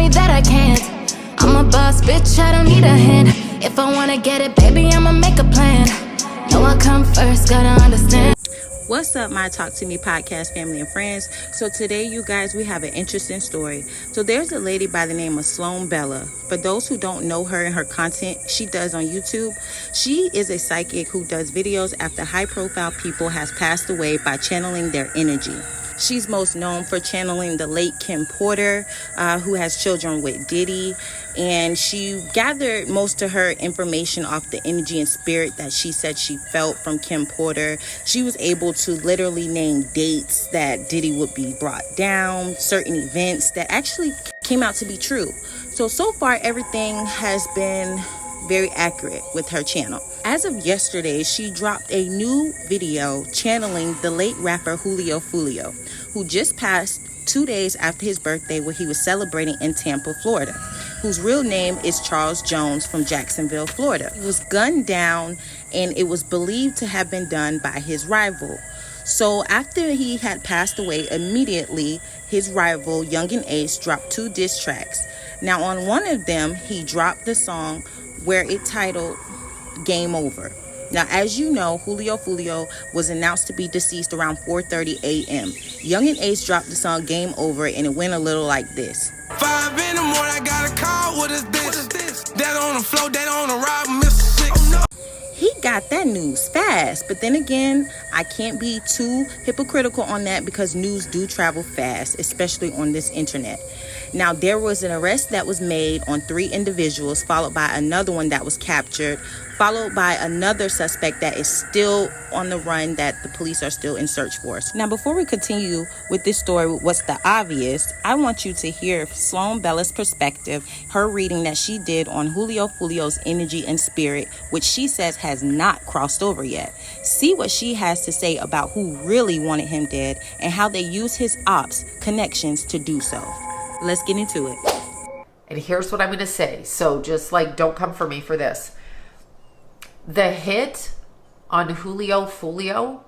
me that I can't. I'm a boss, bitch, I don't need a hand. If I wanna get it, baby, I'ma make a plan. No, I come first, gotta understand. What's up, my Talk To Me podcast family and friends? So today, you guys, we have an interesting story. So there's a lady by the name of Sloan Bella. For those who don't know her and her content she does on YouTube, she is a psychic who does videos after high-profile people has passed away by channeling their energy. She's most known for channeling the late Kim Porter, who has children with Diddy. And she gathered most of her information off the energy and spirit that she said she felt from Kim Porter. She was able to literally name dates that Diddy would be brought down, certain events that actually came out to be true. So far, everything has been very accurate with her channel. As of yesterday, she dropped a new video channeling the late rapper Julio Foolio, who just passed 2 days after his birthday, where he was celebrating in Tampa, Florida, whose real name is Charles Jones from Jacksonville, Florida. He was gunned down, and it was believed to have been done by his rival. So after he had passed away, immediately his rival, Youngeen Ace, dropped 2 diss tracks. Now on one of them, he dropped the song where it titled Game Over. Now, as you know, Julio Foolio was announced to be deceased around 4:30 a.m. Youngeen Ace dropped the song Game Over, and it went a little like this. 5 in the morning, I got a call, what is this? That on the floor, that on the ride, Mr. 6. Oh, no. He got that news fast, but then again, I can't be too hypocritical on that because news do travel fast, especially on this internet. Now, there was an arrest that was made on 3 individuals, followed by another one that was captured, followed by another suspect that is still on the run that the police are still in search for. Now, before we continue with this story, what's the obvious, I want you to hear Sloan Bella's perspective, her reading that she did on Julio Foolio's energy and spirit, which she says has not crossed over yet. See what she has to say about who really wanted him dead and how they use his opps connections to do so. Let's get into it. And here's what I'm going to say. So just like, don't come for me for this. The hit on Julio Foolio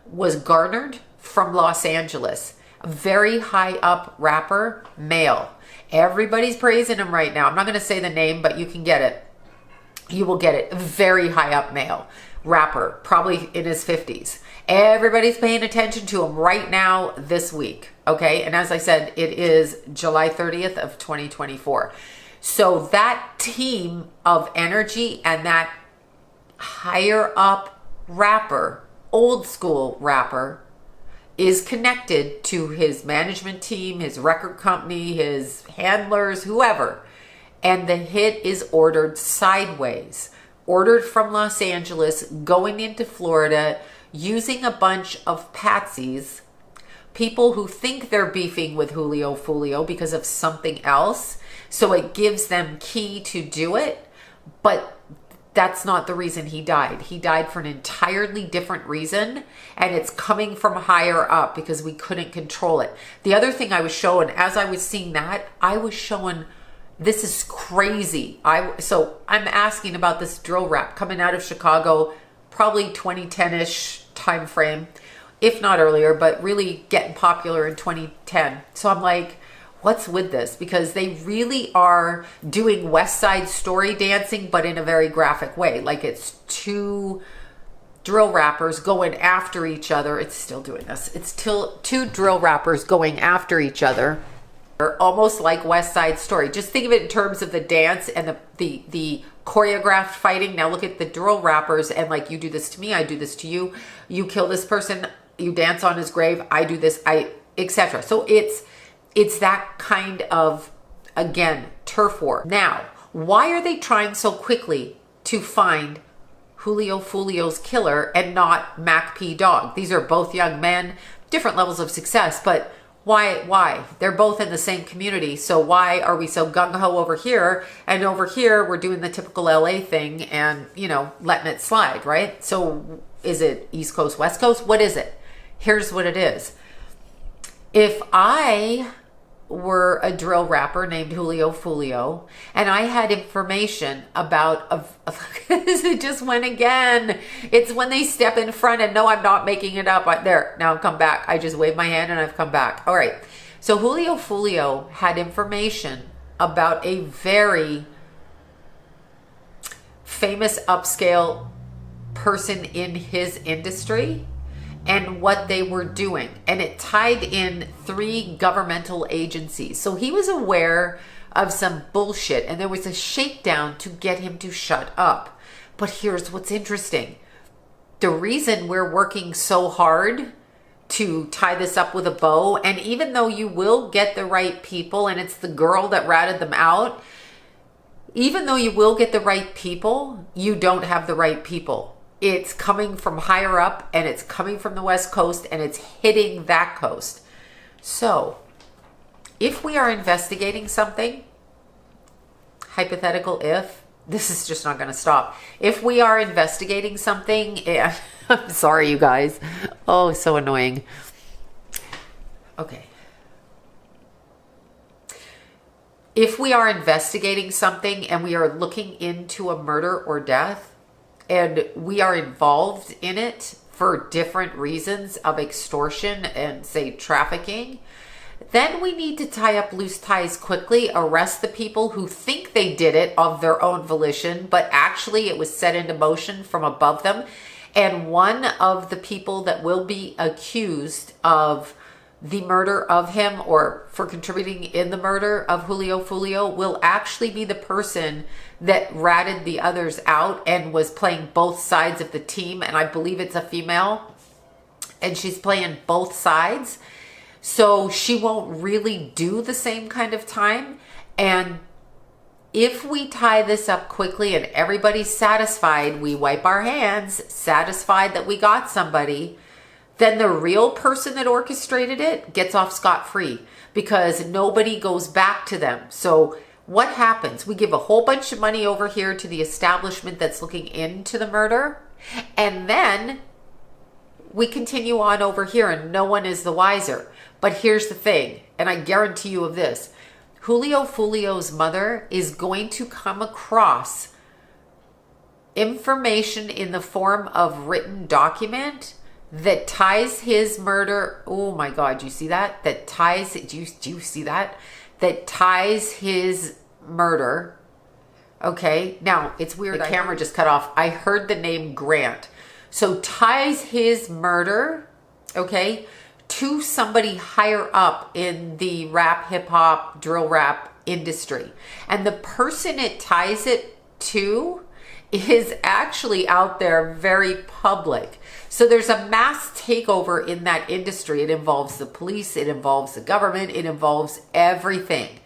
was garnered from Los Angeles. A very high up rapper, male. Everybody's praising him right now. I'm not going to say the name, but you can get it. You will get it. Very high up male rapper, probably in his 50s. Everybody's paying attention to him right now this week. Okay. And as I said, it is July 30th of 2024. So that team of energy and that higher up rapper, old school rapper, is connected to his management team, his record company, his handlers, whoever. And the hit is ordered sideways, ordered from Los Angeles, going into Florida, using a bunch of patsies, people who think they're beefing with Julio Foolio because of something else. So it gives them key to do it, but that's not the reason he died. He died for an entirely different reason, and it's coming from higher up because we couldn't control it. The other thing I was showing, as I was seeing that, I was showing, this is crazy. So I'm asking about this drill rap coming out of Chicago, probably 2010-ish time frame, if not earlier, but really getting popular in 2010. So I'm like, what's with this? Because they really are doing West Side Story dancing, but in a very graphic way. Like it's 2 drill rappers going after each other. It's still doing this. It's still 2 drill rappers going after each other. They're almost like West Side Story. Just think of it in terms of the dance and the choreographed fighting. Now look at the drill rappers and like, you do this to me, I do this to you. You kill this person, you dance on his grave, I do this, etc. So it's that kind of, again, turf war. Now, why are they trying so quickly to find Julio Foolio's killer and not Mac P Dog? These are both young men, different levels of success, but why? They're both in the same community, so why are we so gung-ho over here, and over here we're doing the typical LA thing and, you know, letting it slide, right? So is it East Coast, West Coast? What is it? Here's what it is. If I were a drill rapper named Julio Foolio, and I had information about it just went again. It's when they step in front and no, I'm not making it up. There, now I've come back. I just waved my hand and I've come back. All right. So Julio Foolio had information about a very famous upscale person in his industry and what they were doing. And it tied in 3 governmental agencies. So he was aware of some bullshit and there was a shakedown to get him to shut up. But here's what's interesting. The reason we're working so hard to tie this up with a bow, and even though you will get the right people, and it's the girl that ratted them out, even though you will get the right people, you don't have the right people. It's coming from higher up, and it's coming from the West Coast, and it's hitting that coast. So, if we are investigating something, hypothetical if, this is just not going to stop. If we are investigating something, I'm sorry, you guys. Oh, so annoying. Okay. If we are investigating something and we are looking into a murder or death and we are involved in it for different reasons of extortion and, say, trafficking, then we need to tie up loose ties quickly, arrest the people who think they did it of their own volition, but actually it was set into motion from above them. And one of the people that will be accused of the murder of him or for contributing in the murder of Julio Foolio will actually be the person that ratted the others out and was playing both sides of the team. And I believe it's a female and she's playing both sides. So she won't really do the same kind of time. And if we tie this up quickly and everybody's satisfied, we wipe our hands, satisfied that we got somebody, then the real person that orchestrated it gets off scot-free because nobody goes back to them. So what happens? We give a whole bunch of money over here to the establishment that's looking into the murder, and then we continue on over here and no one is the wiser. But here's the thing, and I guarantee you of this, Julio Foolio's mother is going to come across information in the form of written document that ties his murder. Oh my God, you see that? That ties, do you see that? That ties his murder. Okay, now it's weird. The camera just cut off. I heard the name Grant. So ties his murder, okay, to somebody higher up in the rap, hip hop, drill rap industry. And the person it ties it to is actually out there very public. So there's a mass takeover in that industry. It involves the police, it involves the government, it involves everything.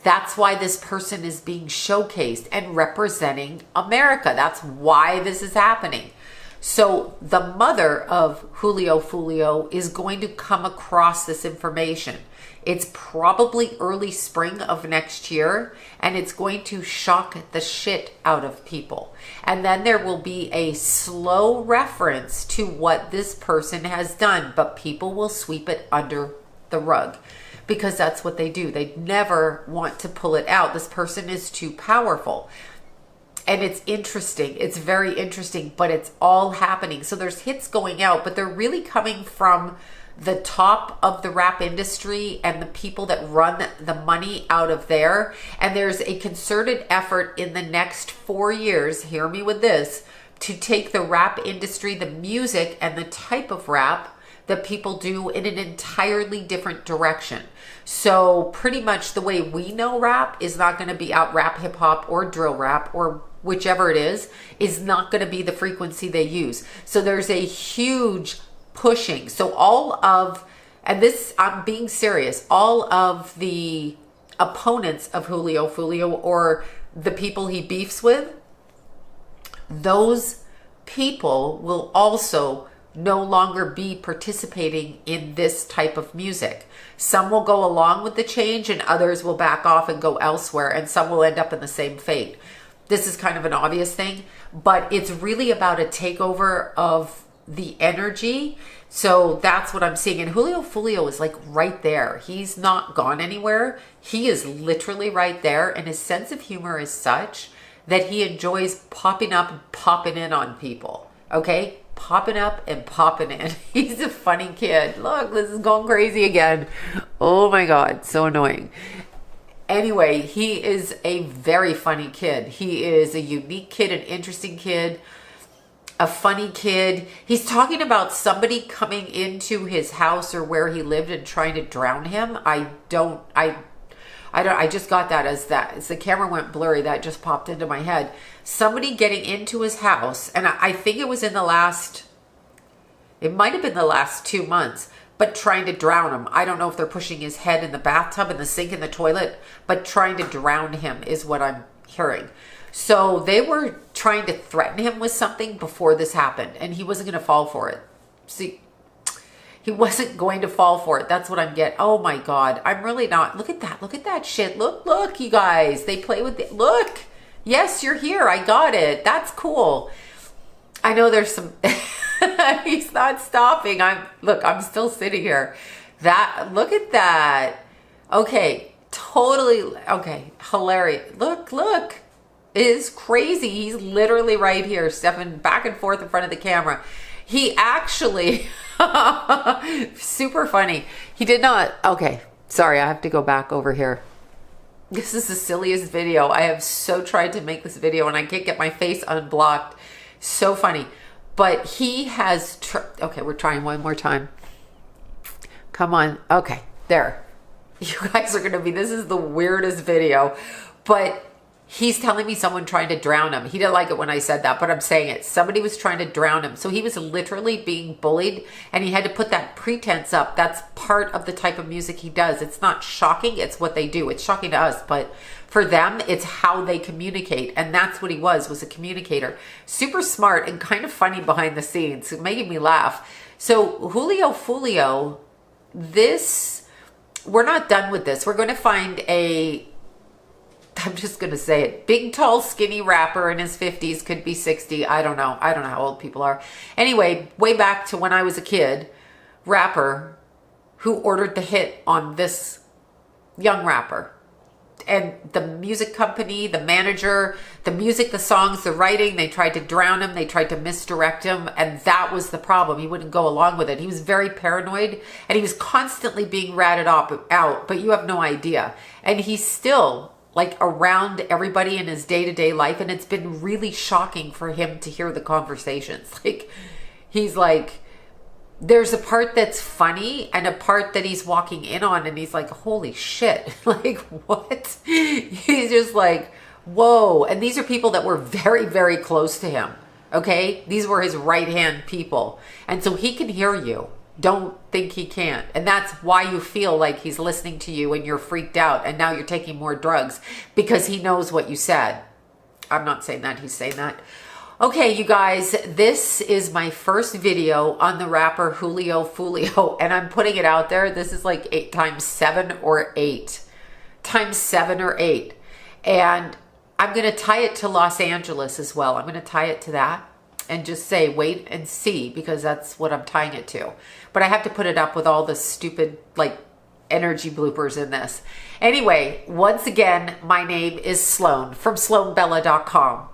That's why this person is being showcased and representing America. That's why this is happening. So the mother of Julio Foolio is going to come across this information. It's probably early spring of next year, and it's going to shock the shit out of people. And then there will be a slow reference to what this person has done, but people will sweep it under the rug because that's what they do. They never want to pull it out. This person is too powerful. And it's interesting. It's very interesting, but it's all happening. So there's hits going out, but they're really coming from the top of the rap industry and the people that run the money out of there. And there's a concerted effort in the next 4 years, hear me with this, to take the rap industry, the music and the type of rap that people do in an entirely different direction. So pretty much the way we know rap is not going to be out rap, hip hop or drill rap or whichever it is not going to be the frequency they use. So there's a huge pushing. So all of, and this, I'm being serious, all of the opponents of Julio Foolio or the people he beefs with, those people will also no longer be participating in this type of music. Some will go along with the change and others will back off and go elsewhere, and some will end up in the same fate. This is kind of an obvious thing, but it's really about a takeover of the energy. So that's what I'm seeing. And Julio Foolio is like right there. He's not gone anywhere. He is literally right there. And his sense of humor is such that he enjoys popping up and popping in on people. Okay? Popping up and popping in. He's a funny kid. Look, this is going crazy again. Oh my God, so annoying. Anyway, he is a very funny kid. He is a unique kid, an interesting kid, a funny kid. He's talking about somebody coming into his house or where he lived and trying to drown him. I just got that as the camera went blurry, that just popped into my head. Somebody getting into his house, and I think it was it might have been the last 2 months, but trying to drown him. I don't know if they're pushing his head in the bathtub, in the sink, in the toilet, but trying to drown him is what I'm hearing. So they were trying to threaten him with something before this happened, and he wasn't going to fall for it. See, he wasn't going to fall for it. That's what I'm getting. Oh my God. I'm really not. Look at that. Look at that shit. Look, you guys. They play with it. Look. Yes, you're here. I got it. That's cool. I know there's some... He's not stopping. I'm still sitting here. Look at that. Okay. Totally. Okay. Hilarious. Look. It is crazy. He's literally right here, stepping back and forth in front of the camera. He actually, super funny. He did not, okay, sorry, I have to go back over here. This is the silliest video. I have so tried to make this video and I can't get my face unblocked. So funny. But he has, okay, we're trying one more time. Come on. Okay, there. You guys are going to be, this is the weirdest video. But he's telling me someone trying to drown him. He didn't like it when I said that, but I'm saying it. Somebody was trying to drown him. So he was literally being bullied and he had to put that pretense up. That's part of the type of music he does. It's not shocking. It's what they do. It's shocking to us, but for them, it's how they communicate. And that's what he was a communicator. Super smart and kind of funny behind the scenes, making me laugh. So Julio Foolio, we're not done with this. We're going to find I'm just going to say it. Big, tall, skinny rapper in his 50s, could be 60. I don't know. I don't know how old people are. Anyway, way back to when I was a kid, rapper who ordered the hit on this young rapper. And the music company, the manager, the music, the songs, the writing, they tried to drown him. They tried to misdirect him. And that was the problem. He wouldn't go along with it. He was very paranoid and he was constantly being ratted out, but you have no idea. And he's still like around everybody in his day-to-day life. And it's been really shocking for him to hear the conversations. Like, he's like, there's a part that's funny and a part that he's walking in on and he's like, holy shit. Like, what? He's just like, whoa. And these are people that were very, very close to him. Okay. These were his right-hand people. And so he can hear you. Don't think he can't. And that's why you feel like he's listening to you and you're freaked out and now you're taking more drugs because he knows what you said. I'm not saying that, he's saying that. Okay, you guys, this is my first video on the rapper Julio Foolio, and I'm putting it out there. This is like 8 times 7 or 8. Times 7 or 8. And I'm going to tie it to Los Angeles as well. I'm going to tie it to that. And just say, wait and see, because that's what I'm tying it to. But I have to put it up with all the stupid, like, energy bloopers in this. Anyway, once again, my name is Sloan from SloanBella.com.